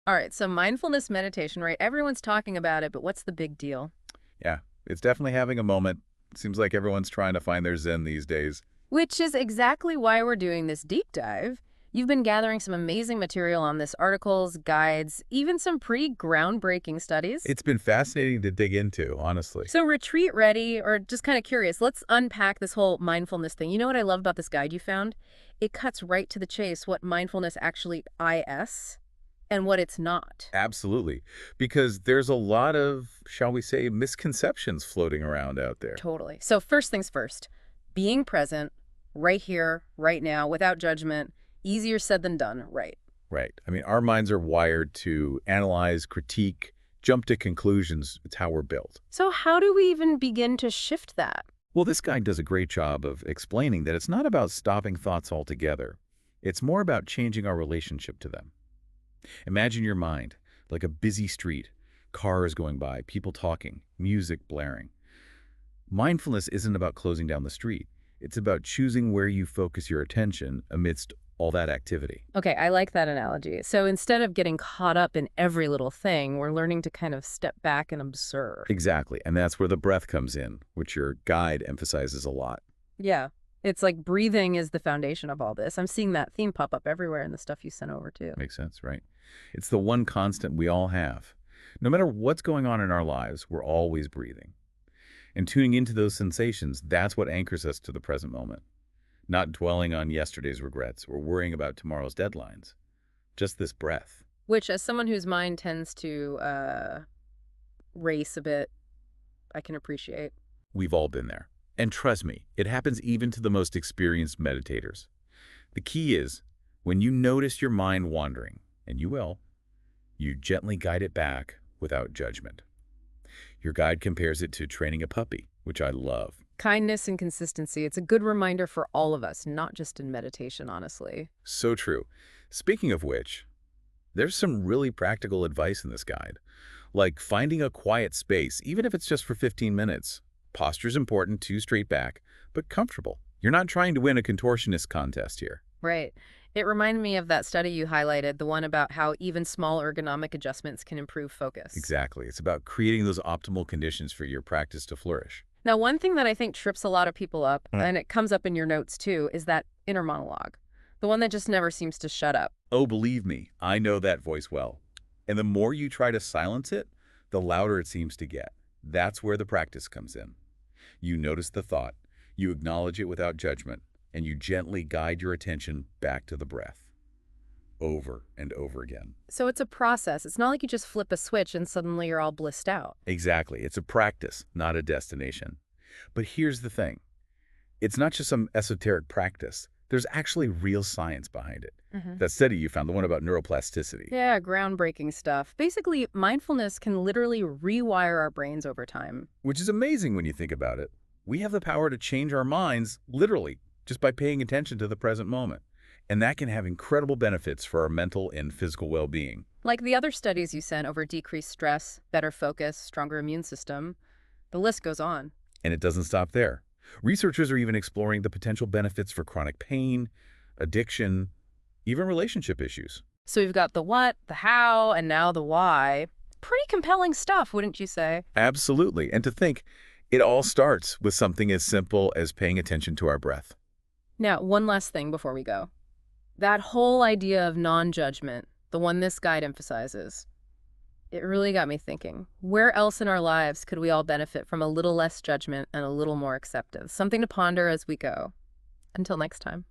All right, so mindfulness meditation, right? Everyone's talking about it, but what's the big deal? Yeah, it's definitely having a moment. Seems like everyone's trying to find their zen these days. Which is exactly why we're doing this deep dive. You've been gathering some amazing material on this, articles, guides, even some pretty groundbreaking studies. It's been fascinating to dig into, honestly. So retreat ready, or just kind of curious, let's unpack this whole mindfulness thing. You know what I love about this guide you found? It cuts right to the chase what mindfulness actually is and what it's not. Absolutely. Because there's a lot of, shall we say, misconceptions floating around out there. Totally. So first things first, being present, right here, right now, without judgment, easier said than done, right? Right. I mean, our minds are wired to analyze, critique, jump to conclusions. It's how we're built. So how do we even begin to shift that? Well, this guide does a great job of explaining that it's not about stopping thoughts altogether. It's more about changing our relationship to them. Imagine your mind like a busy street, cars going by, people talking, music blaring. Mindfulness isn't about closing down the street. It's about choosing where you focus your attention amidst all that activity. Okay, I like that analogy. So instead of getting caught up in every little thing, we're learning to kind of step back and observe. Exactly, and that's where the breath comes in, which your guide emphasizes a lot. Yeah. It's like breathing is the foundation of all this. I'm seeing that theme pop up everywhere in the stuff you sent over too. Makes sense, right? It's the one constant we all have. No matter what's going on in our lives, we're always breathing. And tuning into those sensations, that's what anchors us to the present moment. Not dwelling on yesterday's regrets or worrying about tomorrow's deadlines. Just this breath. Which, as someone whose mind tends to race a bit, I can appreciate. We've all been there. And trust me, it happens even to the most experienced meditators. The key is, when you notice your mind wandering, and you will, you gently guide it back without judgment. Your guide compares it to training a puppy, which I love. Kindness and consistency. It's a good reminder for all of us, not just in meditation, honestly. So true. Speaking of which, there's some really practical advice in this guide, like finding a quiet space, even if it's just for 15 minutes. Posture's important, too straight back, but comfortable. You're not trying to win a contortionist contest here. Right. It reminded me of that study you highlighted, the one about how even small ergonomic adjustments can improve focus. Exactly. It's about creating those optimal conditions for your practice to flourish. Now, one thing that I think trips a lot of people up, and it comes up in your notes too, is that inner monologue. The one that just never seems to shut up. Oh, believe me, I know that voice well. And the more you try to silence it, the louder it seems to get. That's where the practice comes in. You notice the thought, you acknowledge it without judgment, and you gently guide your attention back to the breath. Over and over again. So it's a process. It's not like you just flip a switch and suddenly you're all blissed out. Exactly. It's a practice, not a destination. But here's the thing. It's not just some esoteric practice. There's actually real science behind it. That study you found, the one about neuroplasticity. Yeah, groundbreaking stuff. Basically, mindfulness can literally rewire our brains over time. Which is amazing when you think about it. We have the power to change our minds, literally, just by paying attention to the present moment. And that can have incredible benefits for our mental and physical well-being. Like the other studies you sent over decreased stress, better focus, stronger immune system. The list goes on. And it doesn't stop there. Researchers are even exploring the potential benefits for chronic pain, addiction, even relationship issues. So we've got the what, the how, and now the why. Pretty compelling stuff, wouldn't you say? Absolutely. And to think, it all starts with something as simple as paying attention to our breath. Now, one last thing before we go. That whole idea of non-judgment, the one this guide emphasizes, it really got me thinking. Where else in our lives could we all benefit from a little less judgment and a little more acceptance? Something to ponder as we go. Until next time.